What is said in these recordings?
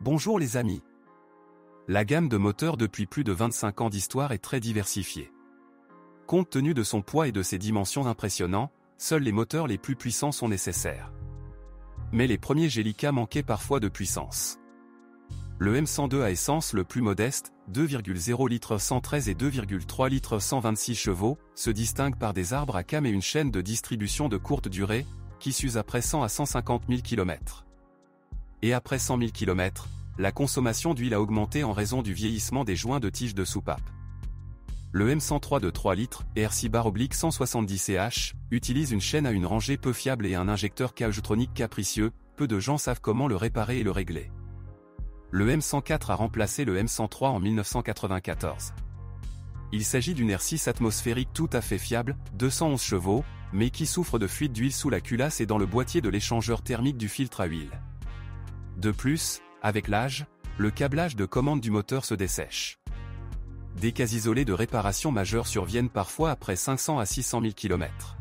Bonjour les amis. La gamme de moteurs depuis plus de 25 ans d'histoire est très diversifiée. Compte tenu de son poids et de ses dimensions impressionnantes, seuls les moteurs les plus puissants sont nécessaires. Mais les premiers Gélica manquaient parfois de puissance. Le M102 à essence le plus modeste, 2,0 litres 113 et 2,3 litres 126 chevaux, se distingue par des arbres à cames et une chaîne de distribution de courte durée, qui s'use après 100 à 150 000 km. Et après 100 000 km, la consommation d'huile a augmenté en raison du vieillissement des joints de tige de soupape. Le M103 de 3 litres, RC-170CH, utilise une chaîne à une rangée peu fiable et un injecteur chaotronique capricieux, peu de gens savent comment le réparer et le régler. Le M104 a remplacé le M103 en 1994. Il s'agit d'une R6 atmosphérique tout à fait fiable, 211 chevaux, mais qui souffre de fuite d'huile sous la culasse et dans le boîtier de l'échangeur thermique du filtre à huile. De plus, avec l'âge, le câblage de commande du moteur se dessèche. Des cas isolés de réparation majeure surviennent parfois après 500 à 600 000 km.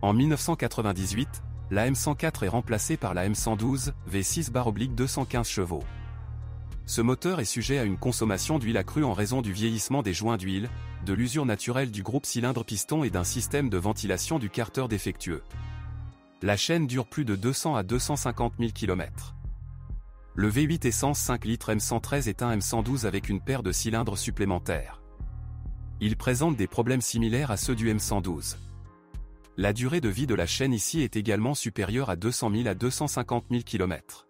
En 1998, la M104 est remplacée par la M112 V6/215 chevaux. Ce moteur est sujet à une consommation d'huile accrue en raison du vieillissement des joints d'huile, de l'usure naturelle du groupe cylindre-piston et d'un système de ventilation du carter défectueux. La chaîne dure plus de 200 à 250 000 km. Le V8 essence 5 litres M113 est un M112 avec une paire de cylindres supplémentaires. Il présente des problèmes similaires à ceux du M112. La durée de vie de la chaîne ici est également supérieure à 200 000 à 250 000 km.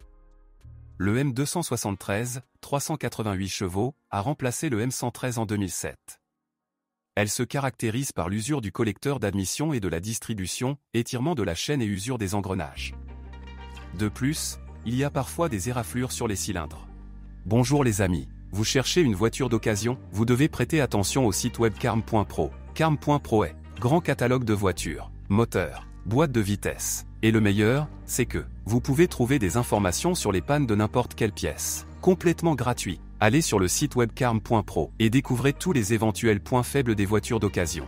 Le M273, 388 chevaux, a remplacé le M113 en 2007. Elle se caractérise par l'usure du collecteur d'admission et de la distribution, étirement de la chaîne et usure des engrenages. De plus, il y a parfois des éraflures sur les cylindres. Bonjour les amis, vous cherchez une voiture d'occasion, vous devez prêter attention au site web carm.pro. Carm.pro est grand catalogue de voitures, moteurs, boîtes de vitesse. Et le meilleur, c'est que vous pouvez trouver des informations sur les pannes de n'importe quelle pièce, complètement gratuit. Allez sur le site web carm.pro et découvrez tous les éventuels points faibles des voitures d'occasion.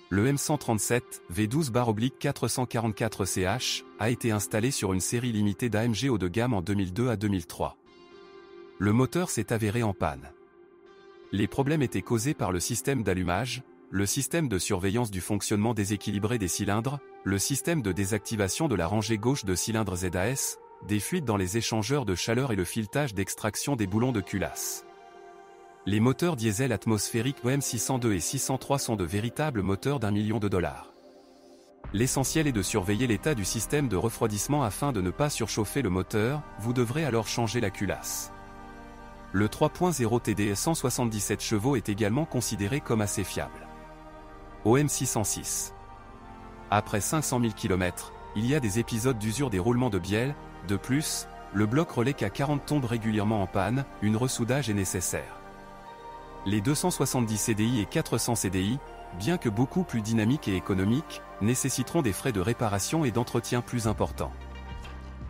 Le M137 V12/444CH a été installé sur une série limitée d'AMG haut de gamme en 2002 à 2003. Le moteur s'est avéré en panne. Les problèmes étaient causés par le système d'allumage, le système de surveillance du fonctionnement déséquilibré des cylindres, le système de désactivation de la rangée gauche de cylindres ZAS, des fuites dans les échangeurs de chaleur et le filetage d'extraction des boulons de culasse. Les moteurs diesel atmosphériques OM602 et 603 sont de véritables moteurs d'1 million $. L'essentiel est de surveiller l'état du système de refroidissement afin de ne pas surchauffer le moteur, vous devrez alors changer la culasse. Le 3.0 TDI 177 chevaux est également considéré comme assez fiable. OM606. Après 500 000 km, il y a des épisodes d'usure des roulements de bielle, de plus, le bloc relais K40 tombe régulièrement en panne, un ressoudage est nécessaire. Les 270 CDI et 400 CDI, bien que beaucoup plus dynamiques et économiques, nécessiteront des frais de réparation et d'entretien plus importants.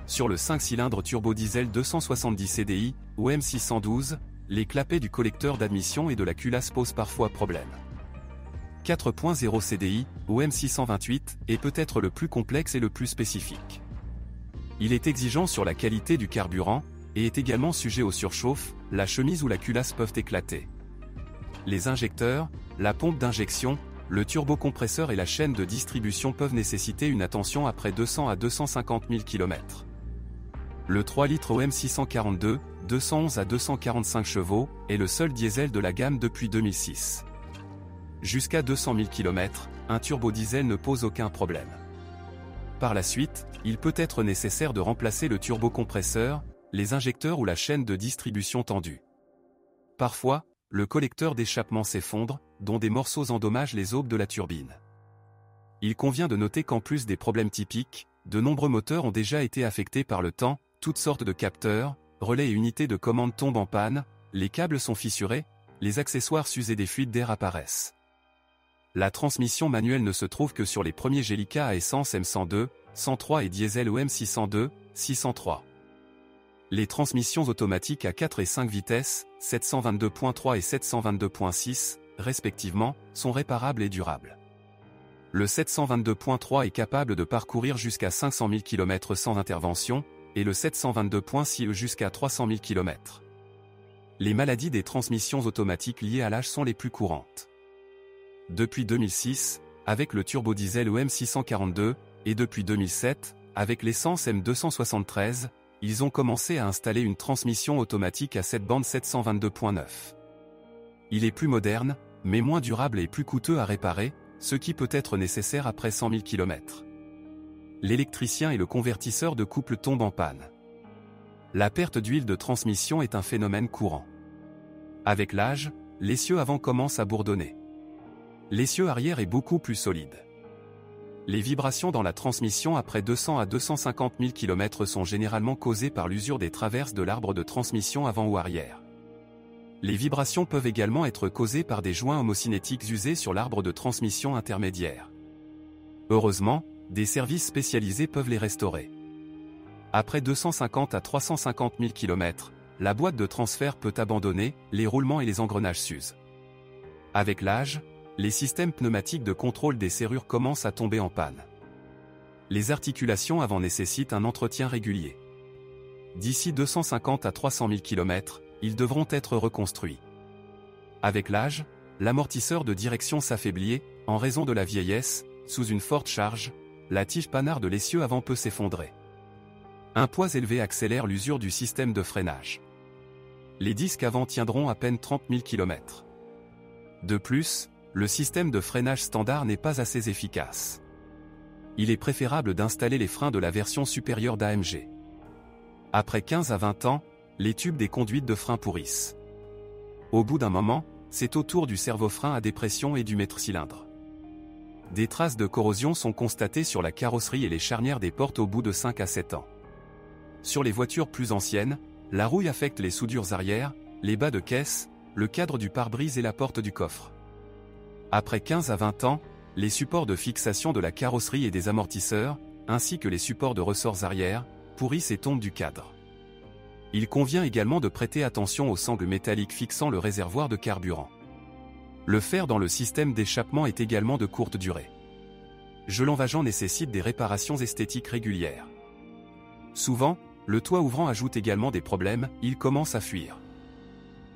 Sur le 5 cylindres turbo-diesel 270 CDI, ou M612, les clapets du collecteur d'admission et de la culasse posent parfois problème. 4.0 CDI, ou M628, est peut-être le plus complexe et le plus spécifique. Il est exigeant sur la qualité du carburant, et est également sujet aux surchauffes, la chemise ou la culasse peuvent éclater. Les injecteurs, la pompe d'injection, le turbocompresseur et la chaîne de distribution peuvent nécessiter une attention après 200 à 250 000 km. Le 3 litres OM642, 211 à 245 chevaux, est le seul diesel de la gamme depuis 2006. Jusqu'à 200 000 km, un turbo-diesel ne pose aucun problème. Par la suite, il peut être nécessaire de remplacer le turbocompresseur, les injecteurs ou la chaîne de distribution tendue. Parfois, le collecteur d'échappement s'effondre, dont des morceaux endommagent les aubes de la turbine. Il convient de noter qu'en plus des problèmes typiques, de nombreux moteurs ont déjà été affectés par le temps, toutes sortes de capteurs, relais et unités de commande tombent en panne, les câbles sont fissurés, les accessoires s'usent et des fuites d'air apparaissent. La transmission manuelle ne se trouve que sur les premiers Gélica à essence M102, 103 et diesel OM602, 603. Les transmissions automatiques à 4 et 5 vitesses, 722.3 et 722.6, respectivement, sont réparables et durables. Le 722.3 est capable de parcourir jusqu'à 500 000 km sans intervention, et le 722.6 jusqu'à 300 000 km. Les maladies des transmissions automatiques liées à l'âge sont les plus courantes. Depuis 2006, avec le turbodiesel EM642, et depuis 2007, avec l'essence M273, ils ont commencé à installer une transmission automatique à cette bande 722.9. Il est plus moderne, mais moins durable et plus coûteux à réparer, ce qui peut être nécessaire après 100 000 km. L'électricien et le convertisseur de couple tombent en panne. La perte d'huile de transmission est un phénomène courant. Avec l'âge, l'essieu avant commence à bourdonner. L'essieu arrière est beaucoup plus solide. Les vibrations dans la transmission après 200 à 250 000 km sont généralement causées par l'usure des traverses de l'arbre de transmission avant ou arrière. Les vibrations peuvent également être causées par des joints homocinétiques usés sur l'arbre de transmission intermédiaire. Heureusement, des services spécialisés peuvent les restaurer. Après 250 à 350 000 km, la boîte de transfert peut abandonner, les roulements et les engrenages s'usent. Avec l'âge, les systèmes pneumatiques de contrôle des serrures commencent à tomber en panne. Les articulations avant nécessitent un entretien régulier. D'ici 250 à 300 000 km, ils devront être reconstruits. Avec l'âge, l'amortisseur de direction s'affaiblit, en raison de la vieillesse, sous une forte charge, la tige panard de l'essieu avant peut s'effondrer. Un poids élevé accélère l'usure du système de freinage. Les disques avant tiendront à peine 30 000 km. De plus, le système de freinage standard n'est pas assez efficace. Il est préférable d'installer les freins de la version supérieure d'AMG. Après 15 à 20 ans, les tubes des conduites de frein pourrissent. Au bout d'un moment, c'est au tour du servo-frein à dépression et du maître-cylindre. Des traces de corrosion sont constatées sur la carrosserie et les charnières des portes au bout de 5 à 7 ans. Sur les voitures plus anciennes, la rouille affecte les soudures arrière, les bas de caisse, le cadre du pare-brise et la porte du coffre. Après 15 à 20 ans, les supports de fixation de la carrosserie et des amortisseurs, ainsi que les supports de ressorts arrière, pourrissent et tombent du cadre. Il convient également de prêter attention aux sangles métalliques fixant le réservoir de carburant. Le fer dans le système d'échappement est également de courte durée. Gelant vageant nécessite des réparations esthétiques régulières. Souvent, le toit ouvrant ajoute également des problèmes, il commence à fuir.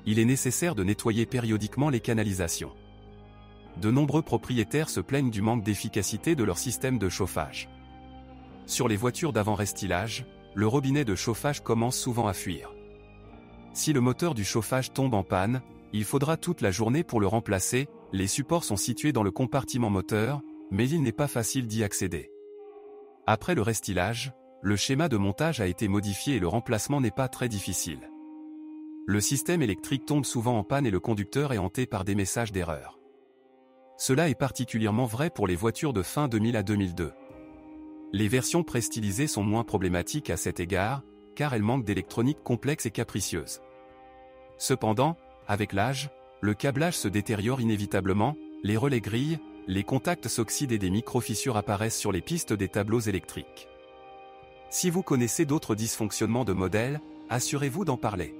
Il est nécessaire de nettoyer périodiquement les canalisations. De nombreux propriétaires se plaignent du manque d'efficacité de leur système de chauffage. Sur les voitures d'avant-restylage, le robinet de chauffage commence souvent à fuir. Si le moteur du chauffage tombe en panne, il faudra toute la journée pour le remplacer. Les supports sont situés dans le compartiment moteur, mais il n'est pas facile d'y accéder. Après le restylage, le schéma de montage a été modifié et le remplacement n'est pas très difficile. Le système électrique tombe souvent en panne et le conducteur est hanté par des messages d'erreur. Cela est particulièrement vrai pour les voitures de fin 2000 à 2002. Les versions pré-stylisées sont moins problématiques à cet égard, car elles manquent d'électronique complexe et capricieuse. Cependant, avec l'âge, le câblage se détériore inévitablement, les relais grillent, les contacts s'oxydent et des micro-fissures apparaissent sur les pistes des tableaux électriques. Si vous connaissez d'autres dysfonctionnements de modèle, assurez-vous d'en parler.